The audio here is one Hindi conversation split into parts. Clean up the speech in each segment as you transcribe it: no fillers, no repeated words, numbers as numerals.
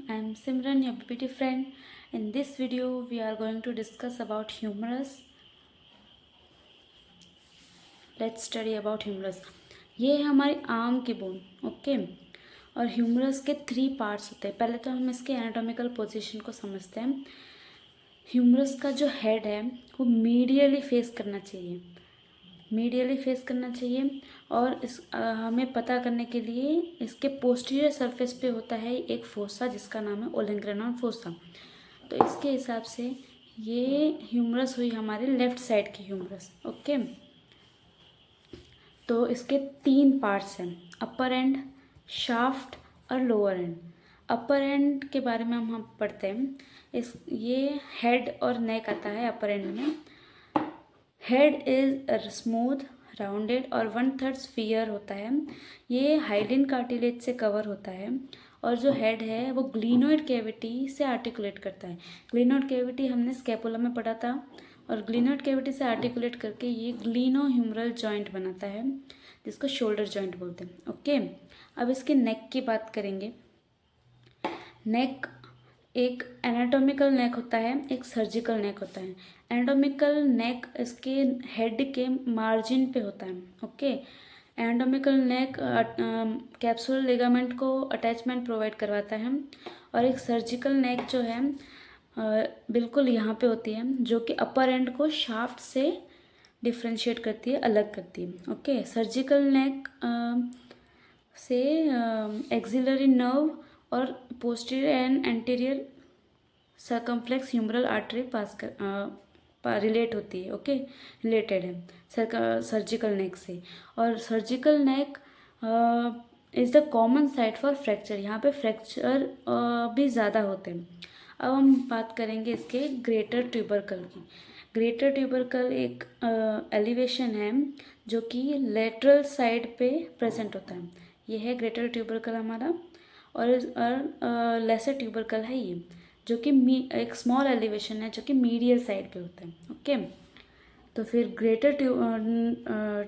I am Simran, your PPT friend. In this video, we are going to discuss about humerus. Let's study about humerus. ये है हमारी आर्म की बोन, ओके। और ह्यूमरस के 3 पार्ट्स होते हैं। पहले तो हम इसके एनाटॉमिकल पोजीशन को समझते हैं। ह्यूमरस का जो हेड है वो मीडियली फेस करना चाहिए, और हमें पता करने के लिए इसके पोस्टीरियर सरफेस पे होता है एक फोसा जिसका नाम है ओलिंग्रेनॉन फोसा। तो इसके हिसाब से ये ह्यूमरस हुई हमारे लेफ्ट साइड की ह्यूमरस, ओके। तो इसके 3 पार्ट्स हैं, अपर एंड, शाफ्ट और लोअर एंड। अपर एंड के बारे में हम पढ़ते हैं। ये हेड और नेक आता है अपर एंड में। हेड इज स्मूथ राउंडेड और 1/3 स्फीयर होता है। ये हाइलिन कार्टिलेज से कवर होता है। और जो हेड है वो ग्लिनोइड कैविटी से आर्टिकुलेट करता है। ग्लिनोइड कैविटी हमने स्कैपुला में पढ़ा था। और ग्लिनोइड कैविटी से आर्टिकुलेट करके ये ग्लिनोह्यूमरल जॉइंट बनाता है जिसको शोल्डर जॉइंट बोलते हैं, ओके। अब इसके नेक की बात करेंगे। नेक एक एनाटॉमिकल नेक होता है, एक सर्जिकल नेक होता है। एनाटॉमिकल नेक इसके हेड के मार्जिन पे होता है, ओके। एनाटॉमिकल नेक कैप्सुलर लिगामेंट को अटैचमेंट प्रोवाइड करवाता है। और एक सर्जिकल नेक जो है बिल्कुल यहाँ पे होती है, जो कि अपर एंड को शाफ्ट से डिफ्रेंशिएट करती है, अलग करती है, ओके। सर्जिकल नेक से एक्सिलरी नर्व और posterior and anterior circumflex humeral artery pass कर रिलेट होती है, ओके, रिलेटेड है सर्जिकल नेक से। और surgical neck is the common site for fracture. यहाँ पे फ्रैक्चर भी ज़्यादा होते हैं। अब हम बात करेंगे इसके ग्रेटर ट्यूबरकल की। ग्रेटर ट्यूबरकल एक एलिवेशन है जो कि लेटरल साइड पे प्रेजेंट होता है। ये है ग्रेटर ट्यूबरकल हमारा। और लेसर ट्यूबरकल है ये, जो कि एक स्मॉल एलिवेशन है जो कि मीडियल साइड पे होता है, ओके। तो फिर ग्रेटर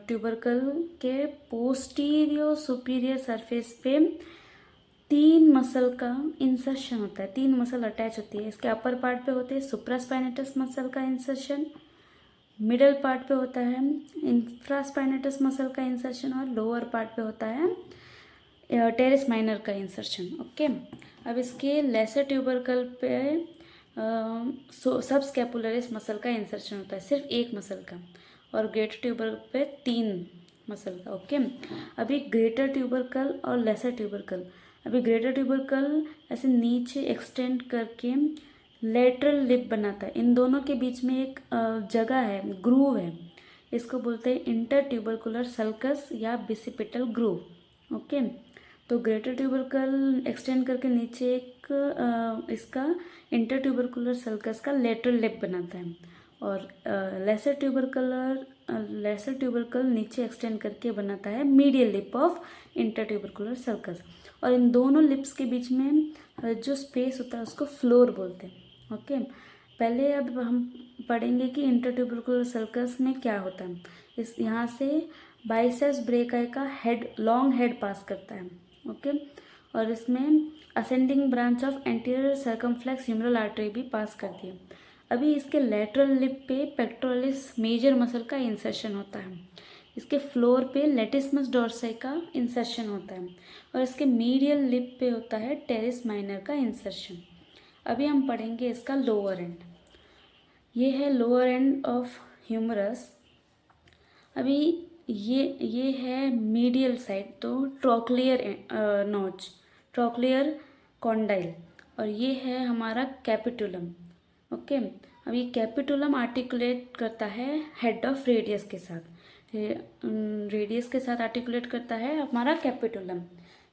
ट्यूबरकल के पोस्टीरियर सुपीरियर सरफेस पे 3 मसल का इंसर्शन होता है, 3 मसल अटैच होती है। इसके अपर पार्ट पे होते हैं सुप्रास्पाइनेटस मसल का इंसर्शन, मिडल पार्ट पे होता है इंफ्रास्पाइनेटस मसल का इंसर्शन, और लोअर पार्ट पे होता है टेरेस माइनर का इंसर्शन, ओके। अब इसके लेसर ट्यूबरकल पे सब स्कैपुलरिस मसल का इंसर्शन होता है, सिर्फ एक मसल का। और ग्रेटर ट्यूबरकल पे 3 मसल का, ओके। अभी ग्रेटर ट्यूबरकल और लेसर ट्यूबरकल। अभी ग्रेटर ट्यूबरकल ऐसे नीचे एक्सटेंड करके लेटरल लिप बनाता है। इन दोनों के बीच में एक जगह है, ग्रूव है, इसको बोलते हैं इंटर ट्यूबरकुलर सल्कस या बिसिपिटल ग्रूव, ओके। तो ग्रेटर ट्यूबरकल एक्सटेंड करके नीचे एक इसका इंटर ट्यूबरकुलर सल्कस का लेटरल लिप बनाता है। और लेसर ट्यूबरकल नीचे एक्सटेंड करके बनाता है medial lip of inter tubercular sulcus. और इन दोनों लिप्स के बीच में जो स्पेस होता है उसको फ्लोर बोलते हैं, ओके। पहले अब हम पढ़ेंगे कि इंटर ट्यूबरकुलर सल्कस में क्या होता है। इस यहाँ से बाइसेप्स ब्रेकाई का हेड, लॉन्ग हेड पास करता है, ओके। और इसमें ascending branch of anterior circumflex humeral artery भी पास करती है। अभी इसके लेटरल लिप पे पेक्टोरलिस मेजर मसल का इंसर्शन होता है। इसके फ्लोर पे लेटिसमस डोर्साई का इंसर्शन होता है। और इसके मीडियल लिप पे होता है टेरेस माइनर का इंसर्शन। अभी हम पढ़ेंगे इसका लोअर एंड। ये है लोअर एंड ऑफ ह्यूमरस। अभी ये है मीडियल साइड, तो ट्रोक्लियर नॉच, ट्रोक्लियर कॉन्डाइल। और ये है हमारा कैपिटुलम, ओके। अब ये कैपिटुलम आर्टिकुलेट करता है हेड ऑफ रेडियस के साथ, रेडियस के साथ आर्टिकुलेट करता है हमारा कैपिटुलम।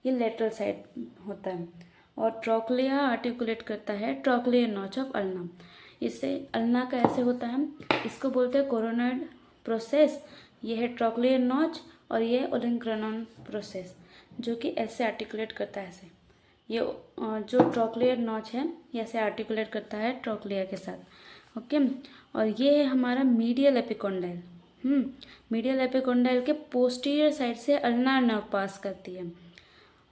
ये लेटरल साइड होता है। और ट्रोक्लिया आर्टिकुलेट करता है ट्रोक्लियर नॉच ऑफ अल्ना। इससे अल्ना का ऐसे होता है, इसको बोलते हैं कोरोनॉइड प्रोसेस। ये है ट्रोक्लियर नॉच और ये ओलिंक्रेनॉन प्रोसेस, जो कि ऐसे आर्टिकुलेट करता है। ऐसे ये जो ट्रोक्लियर नॉच है ये ऐसे आर्टिकुलेट करता है ट्रोक्लिया के साथ, ओके। और ये है हमारा मीडियल एपिकोंडाइल। मीडियल एपिकोंडाइल के पोस्टीरियर साइड से अल्नार नर्व पास करती है।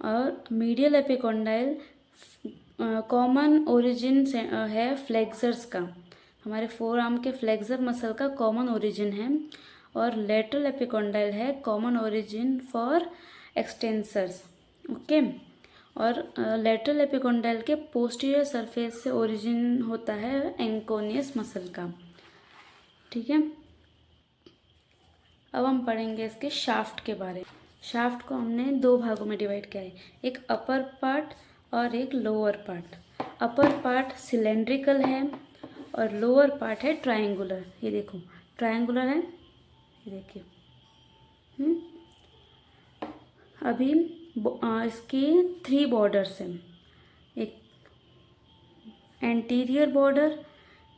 और मीडियल एपिकोंडाइल कॉमन ओरिजिन है फ्लेक्सर्स का, हमारे फोर आर्म के फ्लेक्सर मसल का कॉमन ओरिजिन है। और लेटरल एपिकोंडाइल है common origin for extensors. Okay. और लेटरल एपिकोंडाइल के पोस्टीरियर सरफेस से ओरिजिन होता है एंकोनियस मसल का। ठीक है। अब हम पढ़ेंगे इसके शाफ्ट के बारे में। शाफ्ट को हमने दो भागों में डिवाइड किया है, एक अपर पार्ट और एक lower part. Upper part cylindrical है और लोअर पार्ट है ट्रायंगुलर। ये देखो ट्रायंगुलर है, ये देखिए। अभी इसके 3 बॉर्डर्स हैं, एक एंटीरियर बॉर्डर,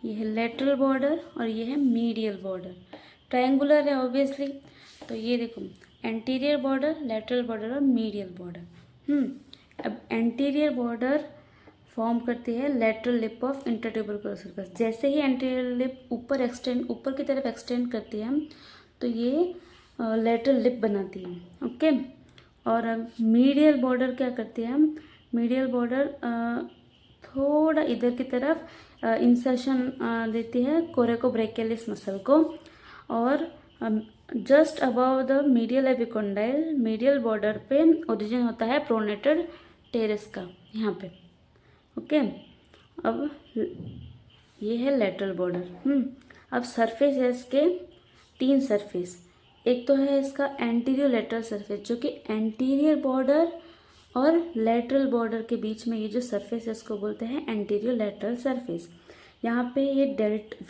ये है लेटरल बॉर्डर और ये है मीडियल बॉर्डर। ट्रायंगुलर है ऑब्वियसली, तो ये देखो एंटीरियर बॉर्डर, लेटरल बॉर्डर और मीडियल बॉर्डर। अब एंटीरियर बॉर्डर फॉर्म करती है लेटरल लिप ऑफ इंटरट्यूबरकुलर सर्कस। जैसे ही एंटीरियर लिप ऊपर की तरफ एक्सटेंड करती है तो ये लेटरल लिप बनाती है। ओके। और अब मीडियल बॉर्डर क्या करती है, मीडियल बॉर्डर थोड़ा इधर की तरफ इंसर्शन देती है कोरेकोब्रैकियलिस मसल को। और just above the medial epicondyle, medial border पे ओरिजिन होता है प्रोनेटेड टेरेस का, यहाँ पे। ओके। अब ये है लेटरल बॉर्डर। अब सरफेस है इसके 3 सरफेस। एक तो है इसका एंटीरियर लेटरल सरफेस, जो कि एंटीरियर बॉर्डर और लेटरल बॉर्डर के बीच में ये जो सरफेस है इसको बोलते हैं एंटीरियर लेटरल सरफेस। यहाँ पे ये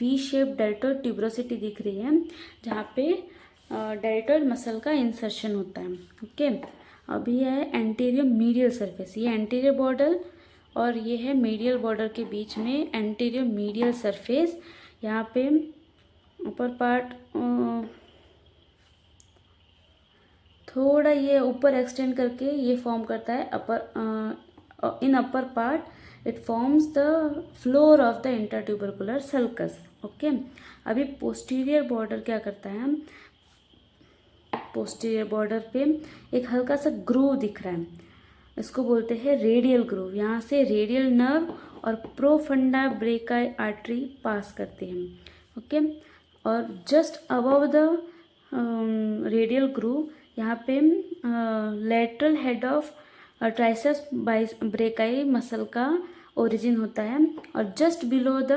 वी शेप डेल्टॉइड ट्यूबरोसिटी दिख रही है, जहाँ पे डेल्टॉइड मसल का इंसर्शन होता है। ओके। अभी है एंटीरियर मीडियल सरफेस, ये एंटीरियर बॉर्डर और ये है मीडियल बॉर्डर के बीच में एंटीरियर मीडियल सरफेस। यहाँ पे ऊपर पार्ट थोड़ा ये ऊपर एक्सटेंड करके ये फॉर्म करता है in upper part it forms the floor of the intertubercular sulcus. Okay. अभी पोस्टीरियर बॉर्डर क्या करता है, पोस्टीरियर बॉर्डर पे एक हल्का सा ग्रूव दिख रहा है, इसको बोलते हैं रेडियल ग्रूव। यहाँ से रेडियल नर्व और प्रोफंडा ब्रेकाई आर्टरी पास करते हैं। ओके। और just above the radial groove यहाँ पे lateral head of triceps brachii muscle का ओरिजिन होता है। और just below the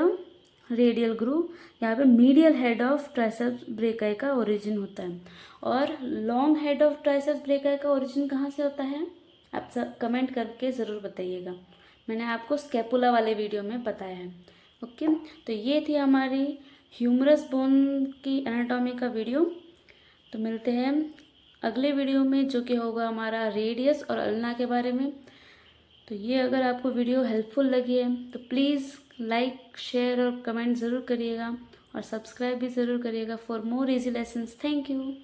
radial groove यहाँ पे medial head of triceps brachii का ओरिजिन होता है। और long head of triceps brachii का ओरिजिन कहाँ से होता है, आप सब कमेंट करके ज़रूर बताइएगा। मैंने आपको स्कैपुला वाले वीडियो में बताया है। ओके। तो ये थी हमारी ह्यूमरस बोन की एनाटॉमी का वीडियो। तो मिलते हैं अगले वीडियो में, जो कि होगा हमारा रेडियस और अल्ना के बारे में। तो ये अगर आपको वीडियो हेल्पफुल लगी है तो प्लीज़ लाइक, शेयर और कमेंट ज़रूर करिएगा और सब्सक्राइब भी ज़रूर करिएगा for more easy lessons. Thank you.